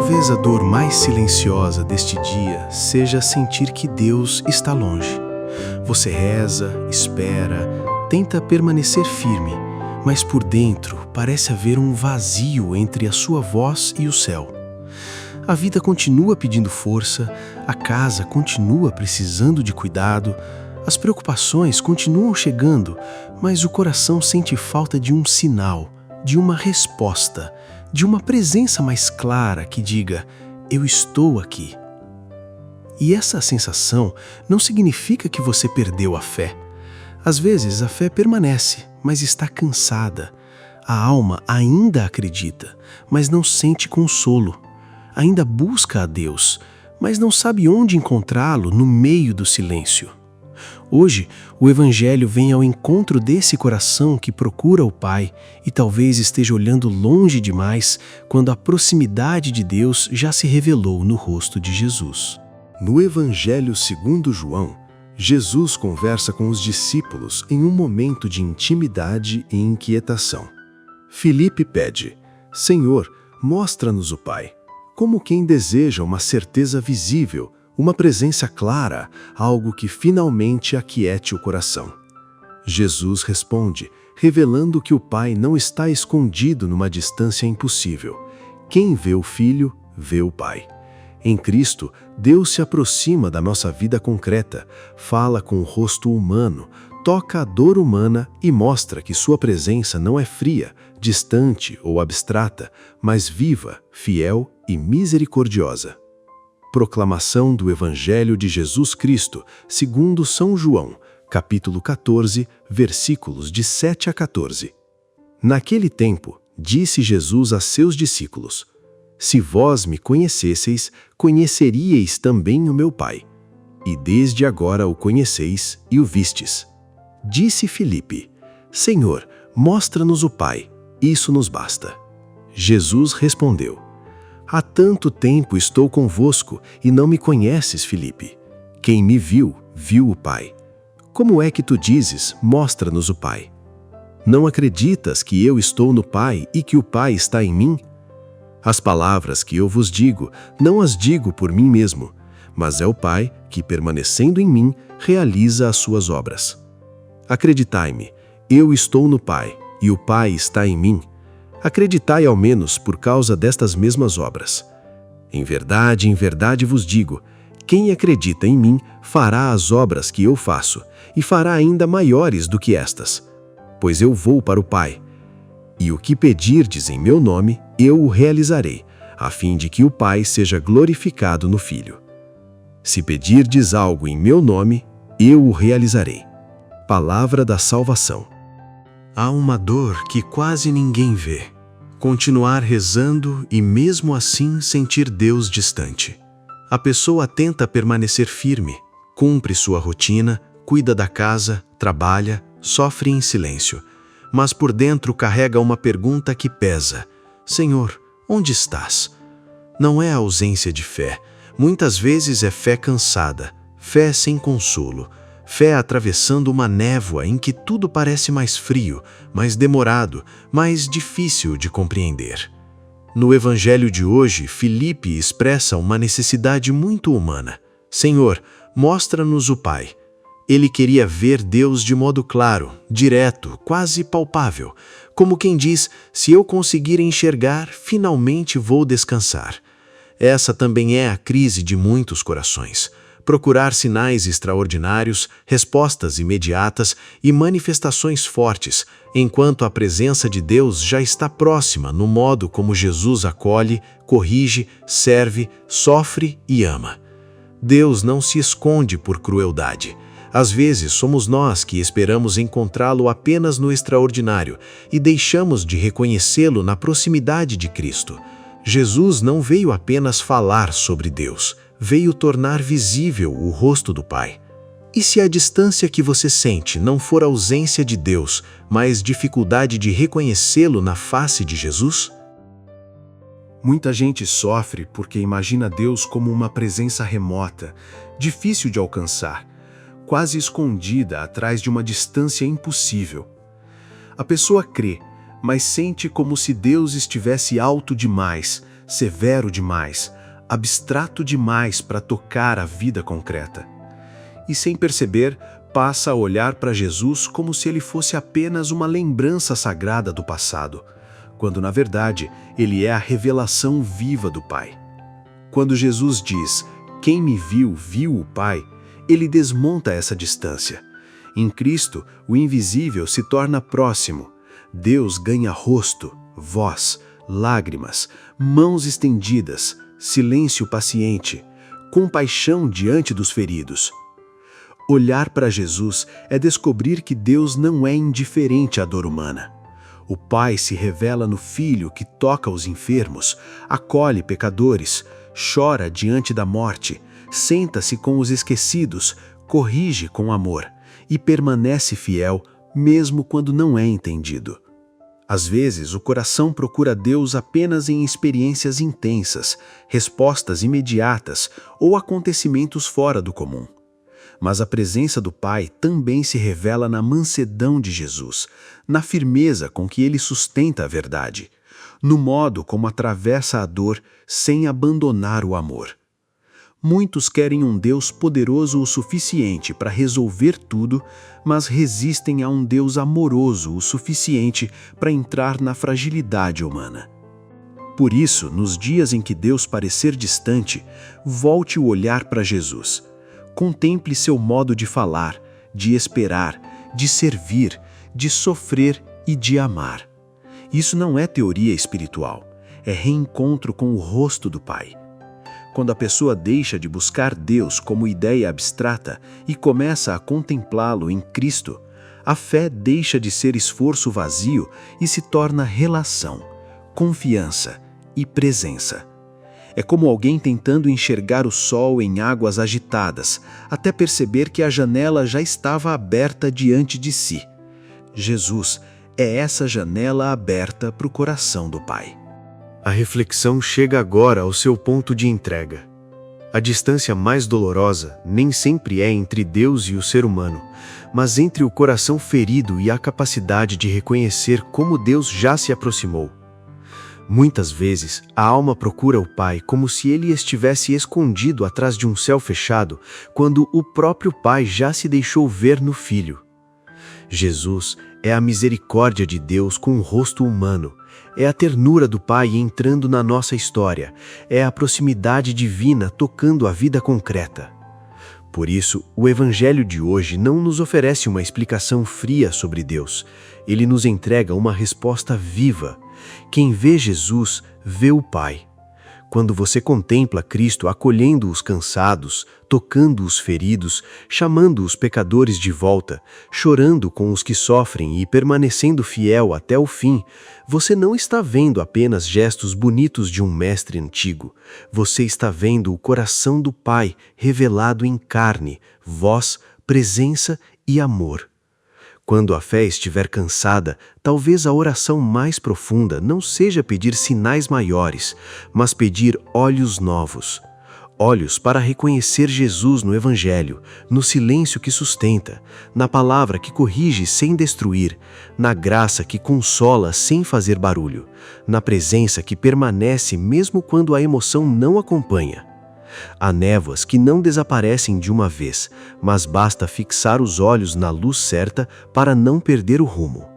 Talvez a dor mais silenciosa deste dia seja sentir que Deus está longe. Você reza, espera, tenta permanecer firme, mas por dentro parece haver um vazio entre a sua voz e o céu. A vida continua pedindo força, a casa continua precisando de cuidado, as preocupações continuam chegando, mas o coração sente falta de um sinal, de uma resposta, de uma presença mais clara que diga: eu estou aqui. E essa sensação não significa que você perdeu a fé. Às vezes a fé permanece, mas está cansada. A alma ainda acredita, mas não sente consolo. Ainda busca a Deus, mas não sabe onde encontrá-lo no meio do silêncio. Hoje, o Evangelho vem ao encontro desse coração que procura o Pai e talvez esteja olhando longe demais quando a proximidade de Deus já se revelou no rosto de Jesus. No Evangelho segundo João, Jesus conversa com os discípulos em um momento de intimidade e inquietação. Filipe pede: Senhor, mostra-nos o Pai, como quem deseja uma certeza visível, uma presença clara, algo que finalmente aquiete o coração. Jesus responde, revelando que o Pai não está escondido numa distância impossível. Quem vê o Filho, vê o Pai. Em Cristo, Deus se aproxima da nossa vida concreta, fala com o rosto humano, toca a dor humana e mostra que sua presença não é fria, distante ou abstrata, mas viva, fiel e misericordiosa. Proclamação do Evangelho de Jesus Cristo, segundo São João, capítulo 14, versículos de 7 a 14. Naquele tempo, disse Jesus a seus discípulos: Se vós me conhecesseis, conheceríeis também o meu Pai. E desde agora o conheceis e o vistes. Disse Filipe: Senhor, mostra-nos o Pai, isso nos basta. Jesus respondeu: Há tanto tempo estou convosco e não me conheces, Filipe. Quem me viu, viu o Pai. Como é que tu dizes, mostra-nos o Pai? Não acreditas que eu estou no Pai e que o Pai está em mim? As palavras que eu vos digo, não as digo por mim mesmo, mas é o Pai que, permanecendo em mim, realiza as suas obras. Acreditai-me, eu estou no Pai e o Pai está em mim. Acreditai ao menos por causa destas mesmas obras. Em verdade vos digo, quem acredita em mim fará as obras que eu faço, e fará ainda maiores do que estas, pois eu vou para o Pai. E o que pedirdes em meu nome, eu o realizarei, a fim de que o Pai seja glorificado no Filho. Se pedirdes algo em meu nome, eu o realizarei. Palavra da salvação. Há uma dor que quase ninguém vê. Continuar rezando e mesmo assim sentir Deus distante. A pessoa tenta permanecer firme, cumpre sua rotina, cuida da casa, trabalha, sofre em silêncio. Mas por dentro carrega uma pergunta que pesa: Senhor, onde estás? Não é ausência de fé. Muitas vezes é fé cansada, fé sem consolo. Fé atravessando uma névoa em que tudo parece mais frio, mais demorado, mais difícil de compreender. No Evangelho de hoje, Filipe expressa uma necessidade muito humana. Senhor, mostra-nos o Pai. Ele queria ver Deus de modo claro, direto, quase palpável. Como quem diz, se eu conseguir enxergar, finalmente vou descansar. Essa também é a crise de muitos corações. Procurar sinais extraordinários, respostas imediatas e manifestações fortes, enquanto a presença de Deus já está próxima no modo como Jesus acolhe, corrige, serve, sofre e ama. Deus não se esconde por crueldade. Às vezes somos nós que esperamos encontrá-lo apenas no extraordinário e deixamos de reconhecê-lo na proximidade de Cristo. Jesus não veio apenas falar sobre Deus, veio tornar visível o rosto do Pai. E se a distância que você sente não for ausência de Deus, mas dificuldade de reconhecê-lo na face de Jesus? Muita gente sofre porque imagina Deus como uma presença remota, difícil de alcançar, quase escondida atrás de uma distância impossível. A pessoa crê, mas sente como se Deus estivesse alto demais, severo demais, abstrato demais para tocar a vida concreta. E sem perceber, passa a olhar para Jesus como se ele fosse apenas uma lembrança sagrada do passado, quando na verdade ele é a revelação viva do Pai. Quando Jesus diz, "Quem me viu, viu o Pai", ele desmonta essa distância. Em Cristo, o invisível se torna próximo. Deus ganha rosto, voz, lágrimas, mãos estendidas, silêncio paciente, compaixão diante dos feridos. Olhar para Jesus é descobrir que Deus não é indiferente à dor humana. O Pai se revela no Filho que toca os enfermos, acolhe pecadores, chora diante da morte, senta-se com os esquecidos, corrige com amor e permanece fiel mesmo quando não é entendido. Às vezes, o coração procura Deus apenas em experiências intensas, respostas imediatas ou acontecimentos fora do comum. Mas a presença do Pai também se revela na mansedão de Jesus, na firmeza com que ele sustenta a verdade, no modo como atravessa a dor sem abandonar o amor. Muitos querem um Deus poderoso o suficiente para resolver tudo, mas resistem a um Deus amoroso o suficiente para entrar na fragilidade humana. Por isso, nos dias em que Deus parecer distante, volte o olhar para Jesus. Contemple seu modo de falar, de esperar, de servir, de sofrer e de amar. Isso não é teoria espiritual, é reencontro com o rosto do Pai. Quando a pessoa deixa de buscar Deus como ideia abstrata e começa a contemplá-lo em Cristo, a fé deixa de ser esforço vazio e se torna relação, confiança e presença. É como alguém tentando enxergar o sol em águas agitadas, até perceber que a janela já estava aberta diante de si. Jesus é essa janela aberta para o coração do Pai. A reflexão chega agora ao seu ponto de entrega. A distância mais dolorosa nem sempre é entre Deus e o ser humano, mas entre o coração ferido e a capacidade de reconhecer como Deus já se aproximou. Muitas vezes, a alma procura o Pai como se ele estivesse escondido atrás de um céu fechado, quando o próprio Pai já se deixou ver no Filho. Jesus é a misericórdia de Deus com o rosto humano, é a ternura do Pai entrando na nossa história, é a proximidade divina tocando a vida concreta. Por isso, o Evangelho de hoje não nos oferece uma explicação fria sobre Deus, ele nos entrega uma resposta viva. Quem vê Jesus, vê o Pai. Quando você contempla Cristo acolhendo os cansados, tocando os feridos, chamando os pecadores de volta, chorando com os que sofrem e permanecendo fiel até o fim, você não está vendo apenas gestos bonitos de um mestre antigo. Você está vendo o coração do Pai revelado em carne, voz, presença e amor. Quando a fé estiver cansada, talvez a oração mais profunda não seja pedir sinais maiores, mas pedir olhos novos. Olhos para reconhecer Jesus no Evangelho, no silêncio que sustenta, na palavra que corrige sem destruir, na graça que consola sem fazer barulho, na presença que permanece mesmo quando a emoção não acompanha. Há névoas que não desaparecem de uma vez, mas basta fixar os olhos na luz certa para não perder o rumo.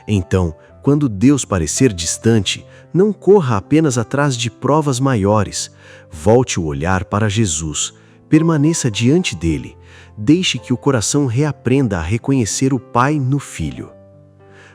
Então, quando Deus parecer distante, não corra apenas atrás de provas maiores. Volte o olhar para Jesus, permaneça diante dele, deixe que o coração reaprenda a reconhecer o Pai no Filho.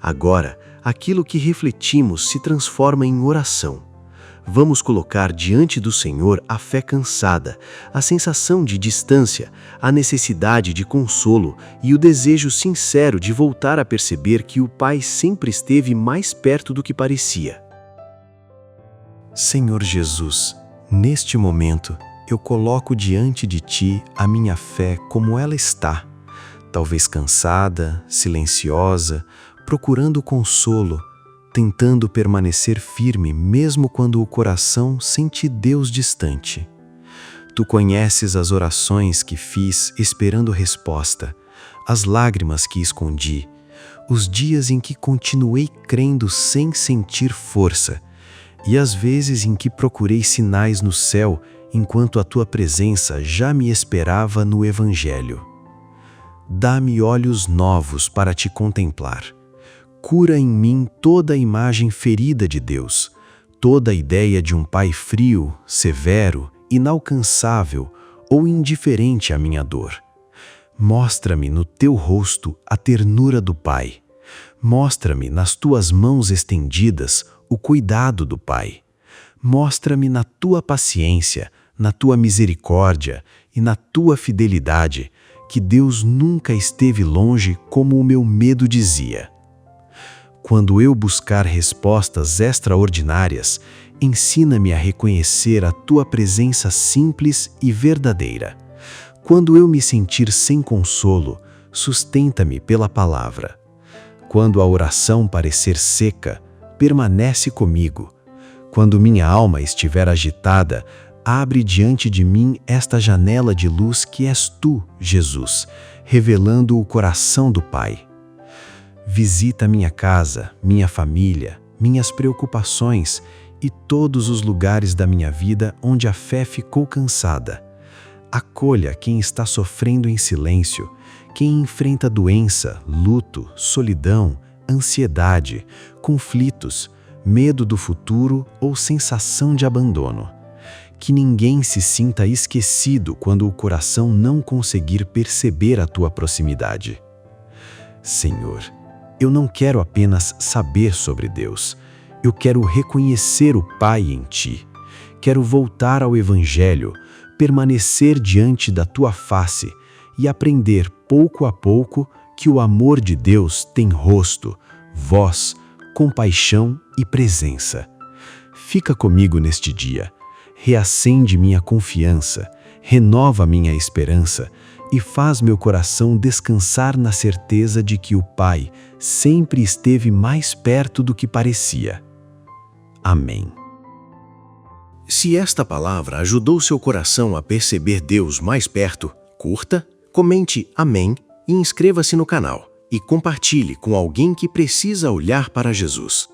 Agora, aquilo que refletimos se transforma em oração. Vamos colocar diante do Senhor a fé cansada, a sensação de distância, a necessidade de consolo e o desejo sincero de voltar a perceber que o Pai sempre esteve mais perto do que parecia. Senhor Jesus, neste momento, eu coloco diante de Ti a minha fé como ela está, talvez cansada, silenciosa, procurando consolo, tentando permanecer firme mesmo quando o coração sente Deus distante. Tu conheces as orações que fiz esperando resposta, as lágrimas que escondi, os dias em que continuei crendo sem sentir força. e as vezes em que procurei sinais no céu enquanto a tua presença já me esperava no Evangelho. Dá-me olhos novos para te contemplar. Cura em mim toda a imagem ferida de Deus, toda a ideia de um Pai frio, severo, inalcançável ou indiferente à minha dor. Mostra-me no teu rosto a ternura do Pai. Mostra-me nas tuas mãos estendidas o cuidado do Pai. Mostra-me na tua paciência, na tua misericórdia e na tua fidelidade, que Deus nunca esteve longe como o meu medo dizia. Quando eu buscar respostas extraordinárias, ensina-me a reconhecer a tua presença simples e verdadeira. Quando eu me sentir sem consolo, sustenta-me pela palavra. Quando a oração parecer seca, permanece comigo. Quando minha alma estiver agitada, abre diante de mim esta janela de luz que és tu, Jesus, revelando o coração do Pai. Visita minha casa, minha família, minhas preocupações e todos os lugares da minha vida onde a fé ficou cansada. Acolha quem está sofrendo em silêncio, quem enfrenta doença, luto, solidão, ansiedade, conflitos, medo do futuro ou sensação de abandono. Que ninguém se sinta esquecido quando o coração não conseguir perceber a tua proximidade. Senhor, eu não quero apenas saber sobre Deus, eu quero reconhecer o Pai em ti. Quero voltar ao Evangelho, permanecer diante da tua face e aprender pouco a pouco que o amor de Deus tem rosto, voz, compaixão e presença. Fica comigo neste dia, reacende minha confiança, renova minha esperança e faz meu coração descansar na certeza de que o Pai sempre esteve mais perto do que parecia. Amém. Se esta palavra ajudou seu coração a perceber Deus mais perto, curta, comente Amém e inscreva-se no canal e compartilhe com alguém que precisa olhar para Jesus.